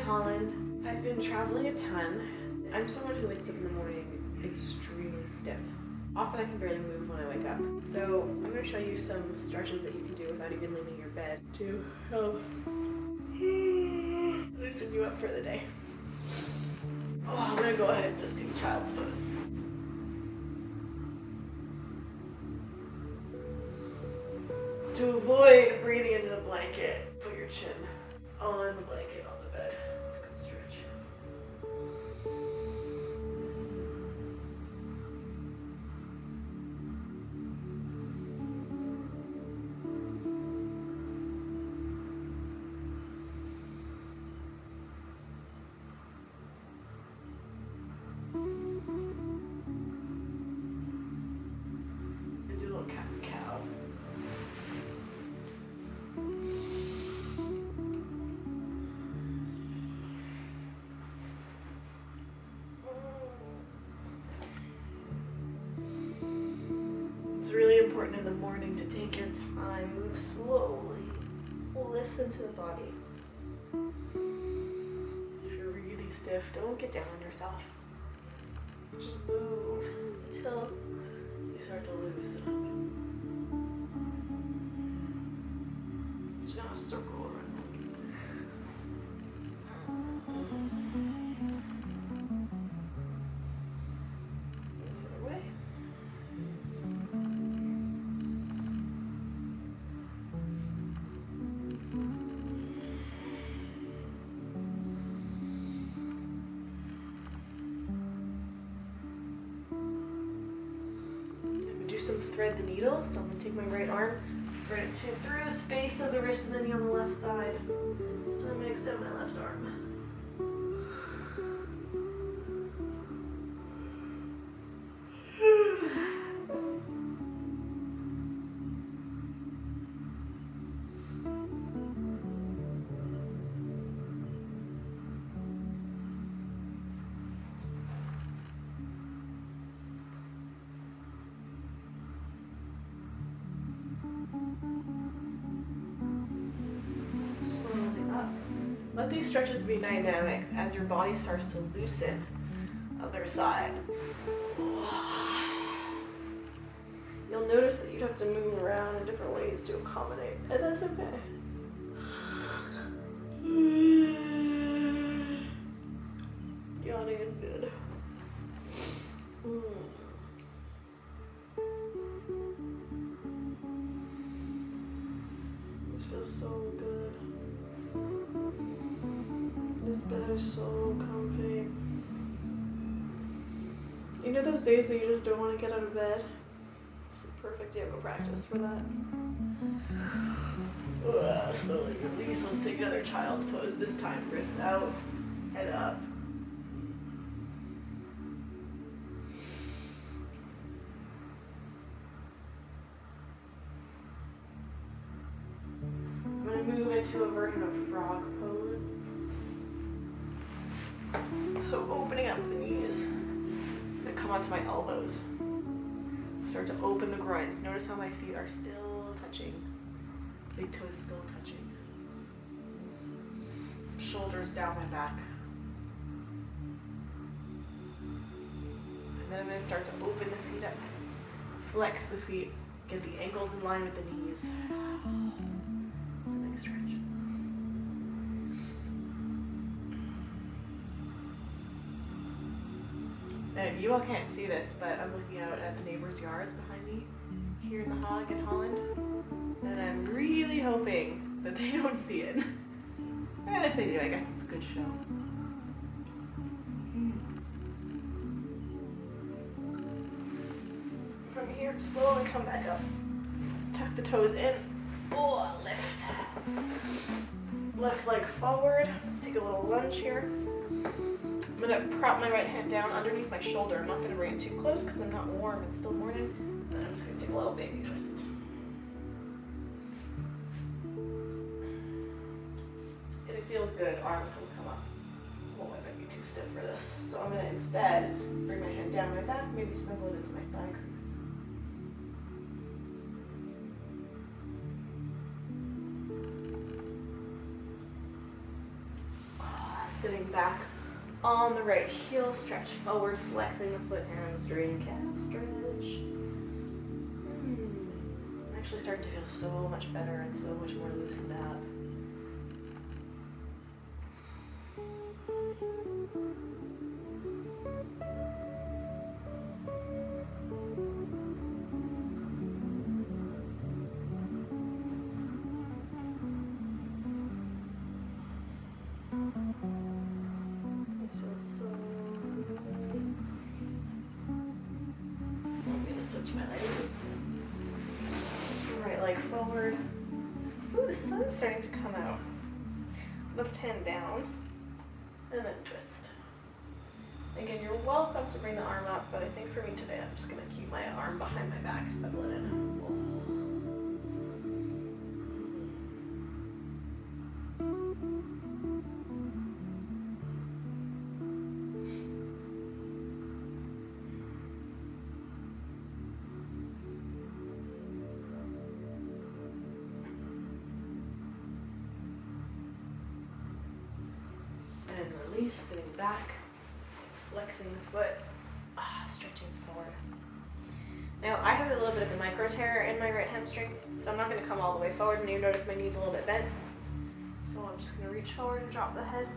Holland. I've been traveling a ton. I'm someone who wakes up in the morning extremely stiff. Often I can barely move when I wake up. So I'm going to show you some stretches that you can do without even leaving your bed to help loosen you up for the day. Oh, I'm going to go ahead and just take child's pose. To avoid breathing into the blanket, put your chin on the blanket on the bed. It's a good stretch. And do a little cat and cow. It's really important in the morning to take your time, move slowly, listen to the body. If you're really stiff, don't get down on yourself. Just move until you start to loosen up. Just gonna circle around. The other way. Do some thread the needle. So I'm going to take my right arm, run it through the space of the wrist and the knee on the left side. And I'm going to extend my left arm. Let these stretches be dynamic as your body starts to loosen. Other side. You'll notice that you have to move around in different ways to accommodate, and that's okay. Yawning is good. This feels so good. This bed is so comfy. You know those days that you just don't want to get out of bed? It's a perfect yoga practice for that. Slowly release. Let's take another child's pose. This time, wrists out, head up. I'm going to move into a version of frog pose. So opening up the knees, and come onto my elbows. Start to open the groins. Notice how my feet are still touching. Big toe is still touching. Shoulders down my back. And then I'm going to start to open the feet up. Flex the feet. Get the ankles in line with the knees. It's a big stretch. Now, you all can't see this, but I'm looking out at the neighbors' yards behind me here in the Hague in Holland, and I'm really hoping that they don't see it. And if they do, I guess it's a good show. From here, slowly come back up. Tuck the toes in. Oh, lift. Left leg forward. Let's take a little lunge here. I'm going to prop my right hand down underneath my shoulder. I'm not going to bring it too close because I'm not warm. It's still morning. And then I'm just going to take a little baby twist. If it feels good, arm will come up. Won't let me be too stiff for this. So I'm going to instead bring my hand down my back, maybe snuggle it into my thigh crease. sitting back on the right heel, stretch forward, flexing the foot, hamstring, calf stretch. I'm actually starting to feel so much better and so much more loosened up. Switch my legs. Right leg forward. Ooh, the sun's starting to come out. Left hand down. And then twist. Again, you're welcome to bring the arm up, but I think for me today, I'm just going to keep my arm behind my back, snuggle it in. And release, sitting back, flexing the foot, stretching forward. Now I have a little bit of a micro tear in my right hamstring, so I'm not going to come all the way forward, and you notice my knee's a little bit bent. So I'm just going to reach forward and drop the head.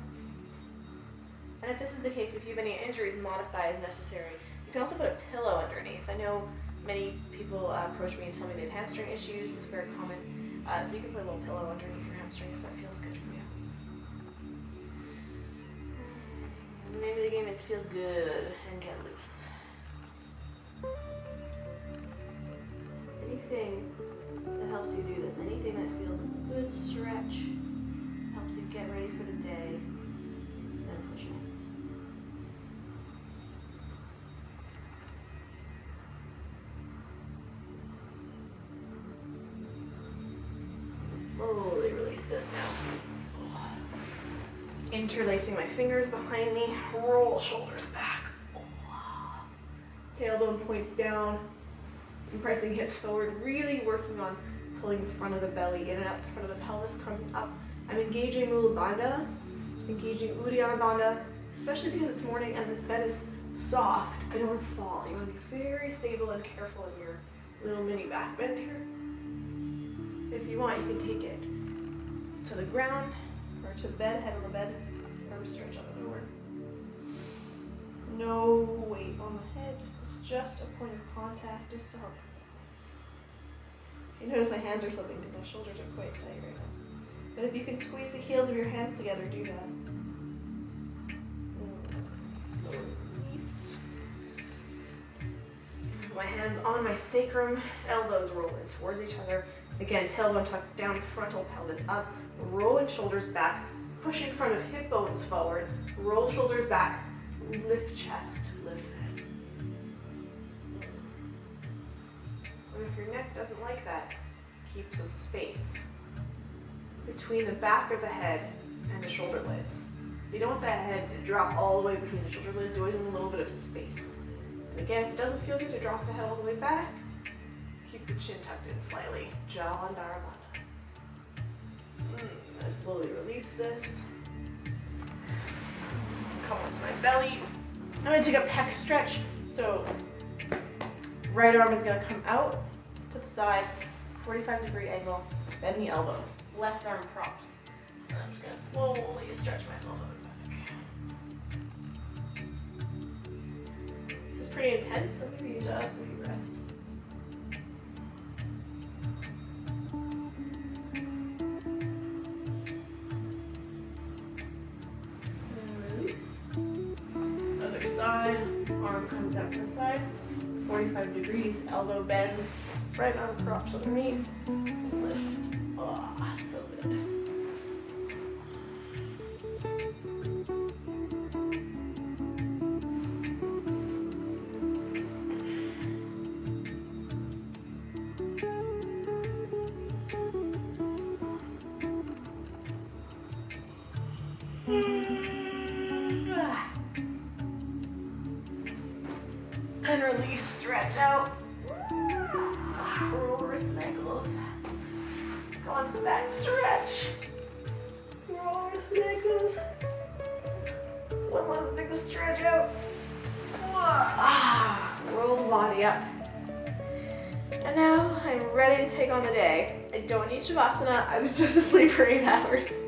And if this is the case, if you have any injuries, modify as necessary. You can also put a pillow underneath. I know many people approach me and tell me they have hamstring issues. It's very common. So you can put a little pillow underneath your hamstring if that feels good for you. The name of the game is feel good and get loose. Anything that helps you do this, anything that feels like a good stretch, helps you get ready for the day, beneficial. Slowly release this now. Interlacing my fingers behind me, roll shoulders back. Tailbone points down, compressing hips forward, really working on pulling the front of the belly in and up, the front of the pelvis coming up. I'm engaging Mula Bandha, engaging Uddiyana Bandha, especially because it's morning and this bed is soft. I don't want to fall. You want to be very stable and careful in your little mini back bend here. If you want, you can take it to the ground, or to the bed, head on the bed, arms stretch out the door. No weight on the head. It's just a point of contact, just to help. You notice my hands are slipping because my shoulders are quite tight right now. But if you can squeeze the heels of your hands together, do that. Slowly release. My hands on my sacrum, elbows roll in towards each other. Again, tailbone tucks down, frontal pelvis up, rolling shoulders back, pushing front of hip bones forward, roll shoulders back, lift chest, lift head. And if your neck doesn't like that, keep some space between the back of the head and the shoulder blades. You don't want that head to drop all the way between the shoulder blades, you always want a little bit of space. And again, if it doesn't feel good to drop the head all the way back, keep the chin tucked in slightly. Jalandhara Bandha. Slowly release this. Come onto my belly. I'm going to take a pec stretch. So right arm is going to come out to the side, 45-degree angle, bend the elbow. Left arm props. And I'm just going to slowly stretch myself up and back. This is pretty intense, so maybe just a few breaths. Arm comes out to the side, 45 degrees, elbow bends, right arm props underneath, lift. Oh, so good. And release, stretch out. Roll wrists and ankles. Go onto the back, stretch. Roll wrists and ankles. One last big stretch out. Roll the body up. And now I'm ready to take on the day. I don't need Shavasana. I was just asleep for 8 hours.